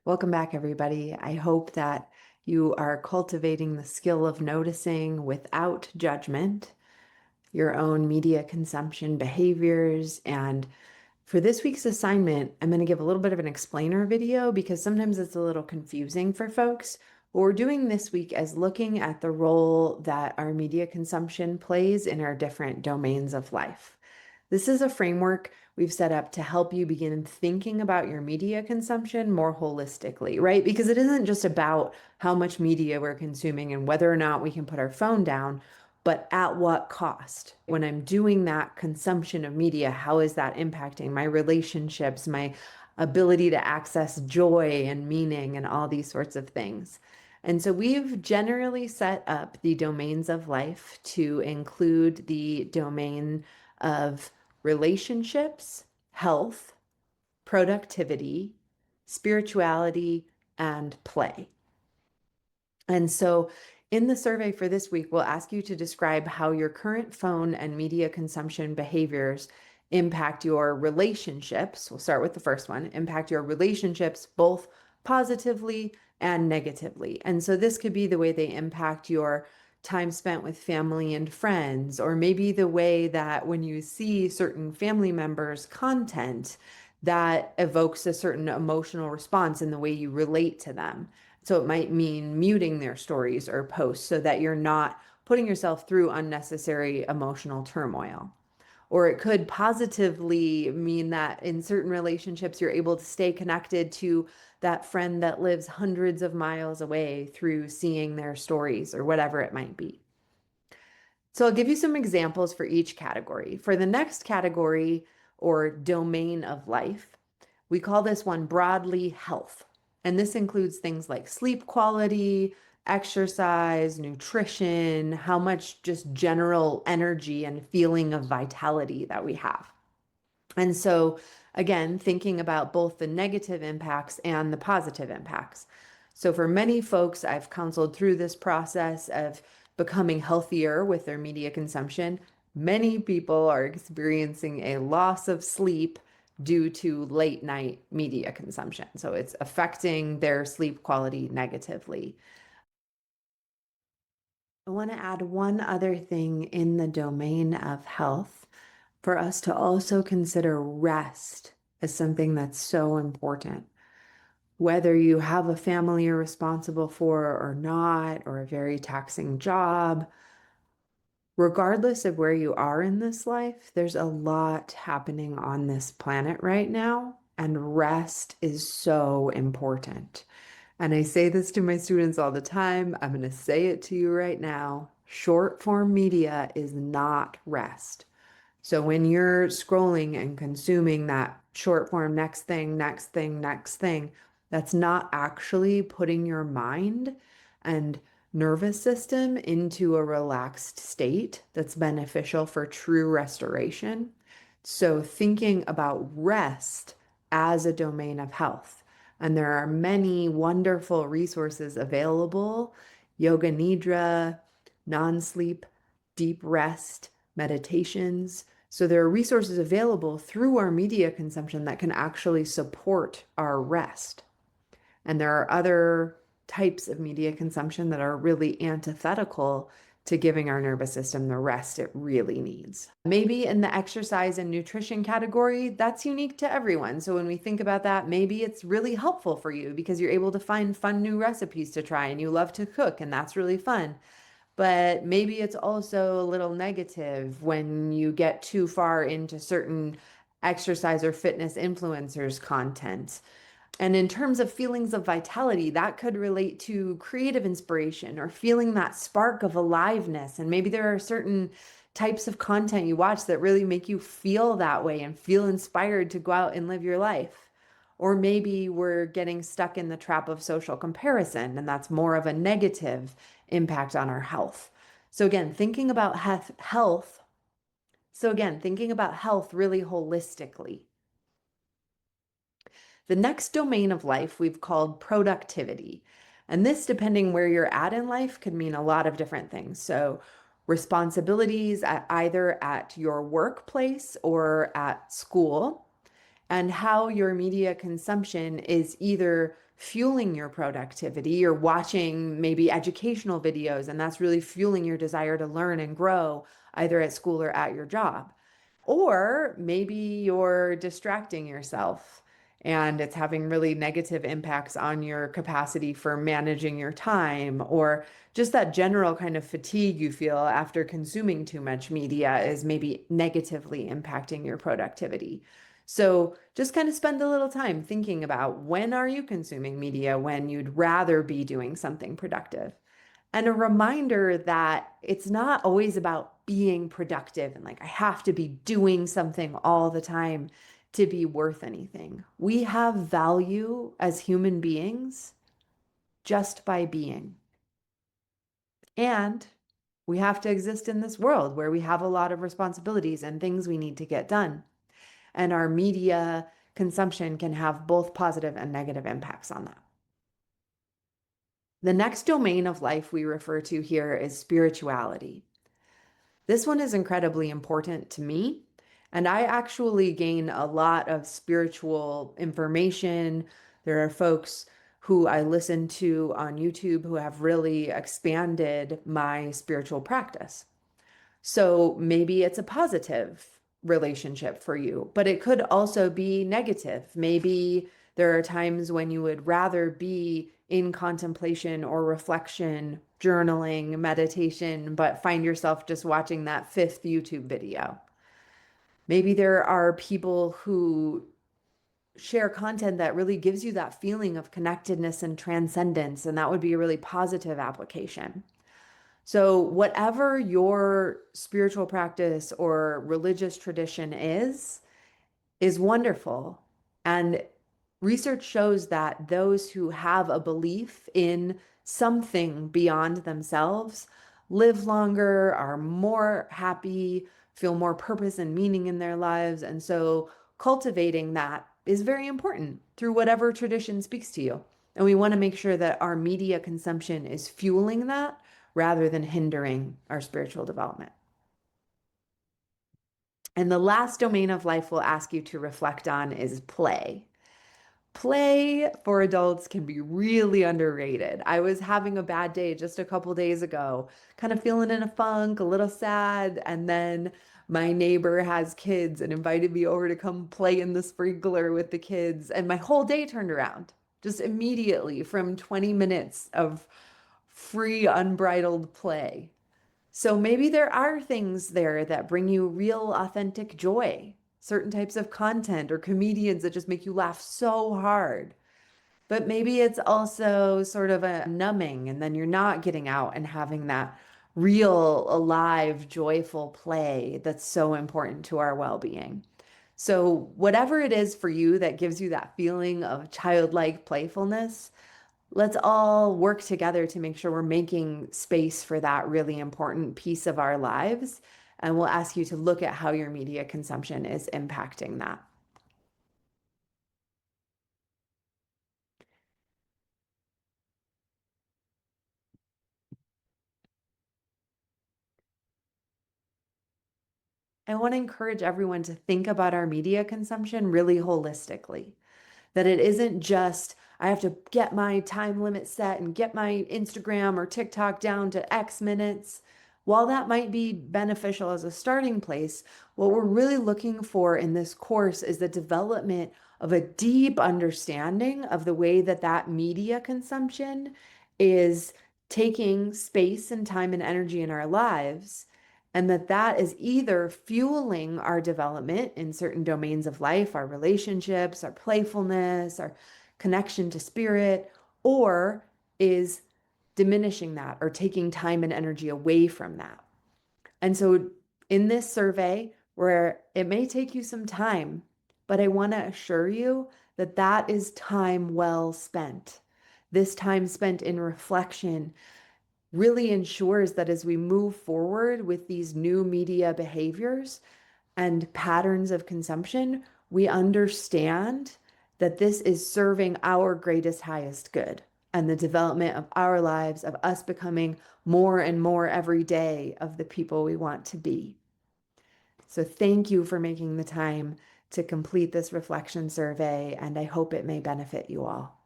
Welcome back, everybody. I hope that you are cultivating the skill of noticing without judgment your own media consumption behaviors. And for this week's assignment, I'm going to give a little bit of an explainer video because sometimes it's a little confusing for folks. What we're doing this week is looking at the role that our media consumption plays in our different domains of life. This is a framework we've set up to help you begin thinking about your media consumption more holistically, right? Because it isn't just about how much media we're consuming and whether or not we can put our phone down, but at what cost? When I'm doing that consumption of media, how is that impacting my relationships, my ability to access joy and meaning and all these sorts of things? And so we've generally set up the domains of life to include the domain of relationships, health, productivity, spirituality, and play. And so in the survey for this week, we'll ask you to describe how your current phone and media consumption behaviors impact your relationships. We'll start with the first one, impact your relationships both positively and negatively. And so this could be the way they impact your time spent with family and friends, or maybe the way that when you see certain family members' content, that evokes a certain emotional response in the way you relate to them. So it might mean muting their stories or posts so that you're not putting yourself through unnecessary emotional turmoil. Or it could positively mean that in certain relationships, you're able to stay connected to that friend that lives hundreds of miles away through seeing their stories or whatever it might be. So I'll give you some examples for each category. For the next category or domain of life, we call this one broadly health. And this includes things like sleep quality, exercise, nutrition, how much just general energy and feeling of vitality that we have. And so, again, thinking about both the negative impacts and the positive impacts. So, for many folks, I've counseled through this process of becoming healthier with their media consumption. Many people are experiencing a loss of sleep due to late night media consumption. So, it's affecting their sleep quality negatively. I want to add one other thing in the domain of health for us to also consider rest as something that's so important. Whether you have a family you're responsible for or not, or a very taxing job, regardless of where you are in this life, there's a lot happening on this planet right now, and rest is so important. And I say this to my students all the time. I'm going to say it to you right now. Short form media is not rest. So when you're scrolling and consuming that short form, next thing, next thing, next thing, that's not actually putting your mind and nervous system into a relaxed state that's beneficial for true restoration. So thinking about rest as a domain of health. And there are many wonderful resources available: yoga nidra, non-sleep, deep rest, meditations. So there are resources available through our media consumption that can actually support our rest. And there are other types of media consumption that are really antithetical to giving our nervous system the rest it really needs. Maybe in the exercise and nutrition category, that's unique to everyone. So when we think about that, maybe it's really helpful for you because you're able to find fun new recipes to try and you love to cook, and that's really fun. But maybe it's also a little negative when you get too far into certain exercise or fitness influencers' content. And in terms of feelings of vitality, that could relate to creative inspiration or feeling that spark of aliveness. And maybe there are certain types of content you watch that really make you feel that way and feel inspired to go out and live your life. Or maybe we're getting stuck in the trap of social comparison, and that's more of a negative impact on our health. So again, thinking about health. So again, thinking about health really holistically. The next domain of life we've called productivity. And this, depending where you're at in life, could mean a lot of different things. So responsibilities either at your workplace or at school, and how your media consumption is either fueling your productivity. You're watching maybe educational videos, and that's really fueling your desire to learn and grow either at school or at your job. Or maybe you're distracting yourself and it's having really negative impacts on your capacity for managing your time, or just that general kind of fatigue you feel after consuming too much media is maybe negatively impacting your productivity. So just kind of spend a little time thinking about, when are you consuming media when you'd rather be doing something productive? And a reminder that it's not always about being productive and like I have to be doing something all the time to be worth anything. We have value as human beings just by being. And we have to exist in this world where we have a lot of responsibilities and things we need to get done. And our media consumption can have both positive and negative impacts on that. The next domain of life we refer to here is spirituality. This one is incredibly important to me, and I actually gain a lot of spiritual information. There are folks who I listen to on YouTube who have really expanded my spiritual practice. So maybe it's a positive relationship for you, but it could also be negative. Maybe there are times when you would rather be in contemplation or reflection, journaling, meditation, but find yourself just watching that fifth YouTube video. Maybe there are people who share content that really gives you that feeling of connectedness and transcendence, and that would be a really positive application. So, whatever your spiritual practice or religious tradition is wonderful. And research shows that those who have a belief in something beyond themselves live longer, are more happy, feel more purpose and meaning in their lives. And so, cultivating that is very important through whatever tradition speaks to you. And we want to make sure that our media consumption is fueling that rather than hindering our spiritual development. And the last domain of life we'll ask you to reflect on is play. Play for adults can be really underrated. I was having a bad day just a couple days ago, kind of feeling in a funk, a little sad, and then my neighbor has kids and invited me over to come play in the sprinkler with the kids, and my whole day turned around just immediately from 20 minutes of free, unbridled play. So maybe there are things there that bring you real, authentic joy, certain types of content or comedians that just make you laugh so hard. But maybe it's also sort of a numbing, and then you're not getting out and having that real, alive, joyful play that's so important to our well being. So, whatever it is for you that gives you that feeling of childlike playfulness, let's all work together to make sure we're making space for that really important piece of our lives. And we'll ask you to look at how your media consumption is impacting that. I want to encourage everyone to think about our media consumption really holistically. That it isn't just, I have to get my time limit set and get my Instagram or TikTok down to X minutes. While that might be beneficial as a starting place, what we're really looking for in this course is the development of a deep understanding of the way that that media consumption is taking space and time and energy in our lives, and that that is either fueling our development in certain domains of life, our relationships, our playfulness, our connection to spirit, or is diminishing that or taking time and energy away from that. And so in this survey, where it may take you some time, but I want to assure you that that is time well spent. This time spent in reflection really ensures that as we move forward with these new media behaviors and patterns of consumption, we understand that this is serving our greatest, highest good and the development of our lives, of us becoming more and more every day of the people we want to be. So, thank you for making the time to complete this reflection survey, and I hope it may benefit you all.